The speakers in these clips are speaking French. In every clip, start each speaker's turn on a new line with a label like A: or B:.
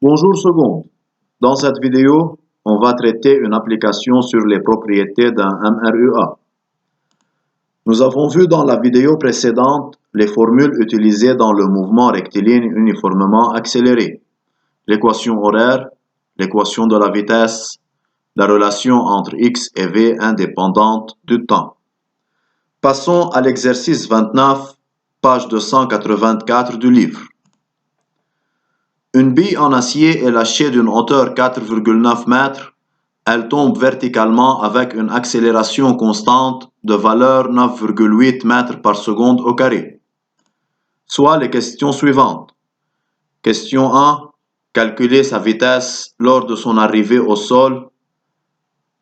A: Bonjour seconde. Dans cette vidéo, on va traiter une application sur les propriétés d'un MRUA. Nous avons vu dans la vidéo précédente les formules utilisées dans le mouvement rectiligne uniformément accéléré, l'équation horaire, l'équation de la vitesse, la relation entre x et v indépendante du temps. Passons à l'exercice 29, page 284 du livre. Une bille en acier est lâchée d'une hauteur 4,9 mètres. Elle tombe verticalement avec une accélération constante de valeur 9,8 mètres par seconde au carré. Soit les questions suivantes. Question 1. Calculer sa vitesse lors de son arrivée au sol.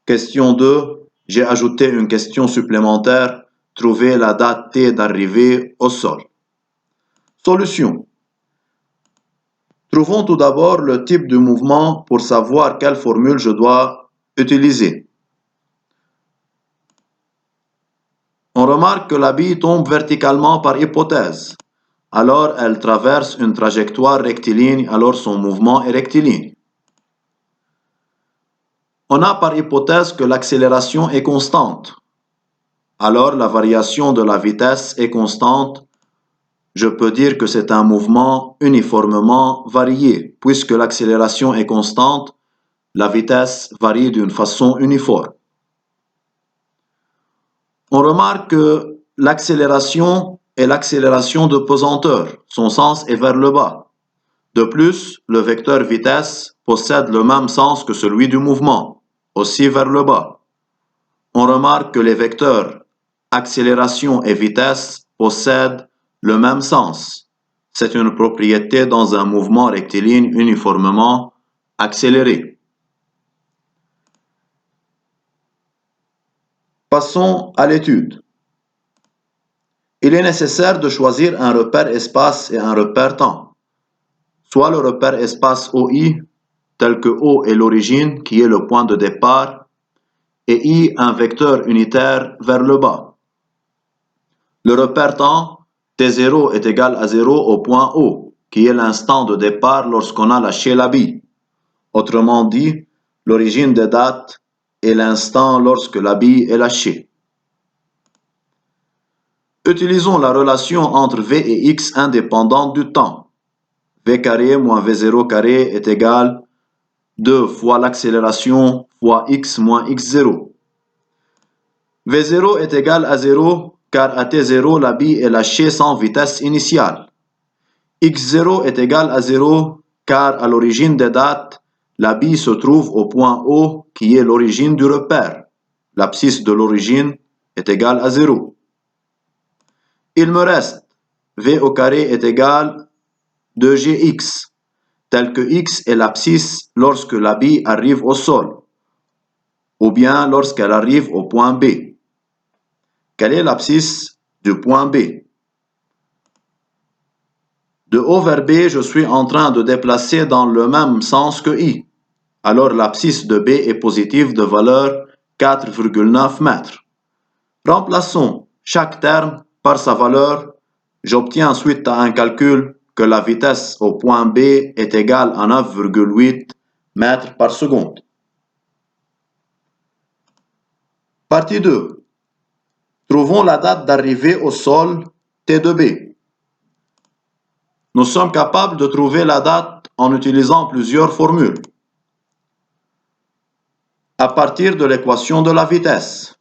A: Question 2. J'ai ajouté une question supplémentaire. Trouver la date T d'arrivée au sol. Solution. Trouvons tout d'abord le type de mouvement pour savoir quelle formule je dois utiliser. On remarque que la bille tombe verticalement par hypothèse. Alors elle traverse une trajectoire rectiligne, alors son mouvement est rectiligne. On a par hypothèse que l'accélération est constante. Alors la variation de la vitesse est constante. Je peux dire que c'est un mouvement uniformément varié. Puisque l'accélération est constante, la vitesse varie d'une façon uniforme. On remarque que l'accélération est l'accélération de pesanteur. Son sens est vers le bas. De plus, le vecteur vitesse possède le même sens que celui du mouvement, aussi vers le bas. On remarque que les vecteurs accélération et vitesse possèdent le même sens. C'est une propriété dans un mouvement rectiligne uniformément accéléré. Passons à l'étude. Il est nécessaire de choisir un repère espace et un repère temps. Soit le repère espace OI, tel que O est l'origine, qui est le point de départ, et I un vecteur unitaire vers le bas. Le repère temps, T0 est égal à 0 au point O, qui est l'instant de départ lorsqu'on a lâché la bille. Autrement dit, l'origine des dates est l'instant lorsque la bille est lâchée. Utilisons la relation entre V et X indépendante du temps. V carré moins V0 carré est égal 2 fois l'accélération fois X moins X0. V0 est égal à 0 car à T0 la bille est lâchée sans vitesse initiale. X0 est égal à 0 car à l'origine des dates, la bille se trouve au point O qui est l'origine du repère. L'abscisse de l'origine est égale à 0. Il me reste V au carré est égal 2gx, tel que x est l'abscisse lorsque la bille arrive au sol, ou bien lorsqu'elle arrive au point B. Quelle est l'abscisse du point B? De O vers B, je suis en train de déplacer dans le même sens que I. Alors l'abscisse de B est positive de valeur 4,9 mètres. Remplaçons chaque terme par sa valeur. J'obtiens suite à un calcul que la vitesse au point B est égale à 9,8 mètres par seconde. Partie 2. Trouvons la date d'arrivée au sol T de B. Nous sommes capables de trouver la date en utilisant plusieurs formules. À partir de l'équation de la vitesse,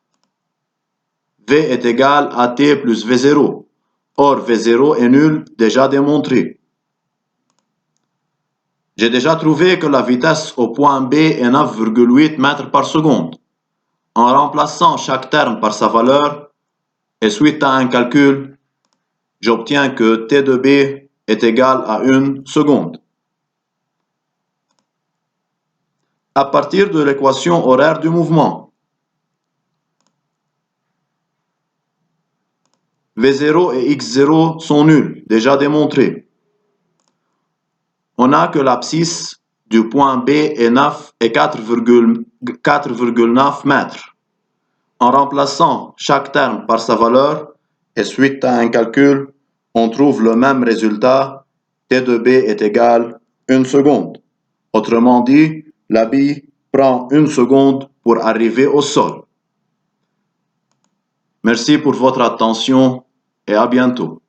A: V est égal à T plus V0. Or, V0 est nul, déjà démontré. J'ai déjà trouvé que la vitesse au point B est 9,8 mètres par seconde. En remplaçant chaque terme par sa valeur, et suite à un calcul, j'obtiens que T de B est égal à 1 seconde. À partir de l'équation horaire du mouvement, V0 et X0 sont nuls, déjà démontrés. On a que l'abscisse du point B est 4,9 mètres. En remplaçant chaque terme par sa valeur, et suite à un calcul, on trouve le même résultat, T de B est égal à 1 seconde. Autrement dit, la bille prend 1 seconde pour arriver au sol. Merci pour votre attention et à bientôt.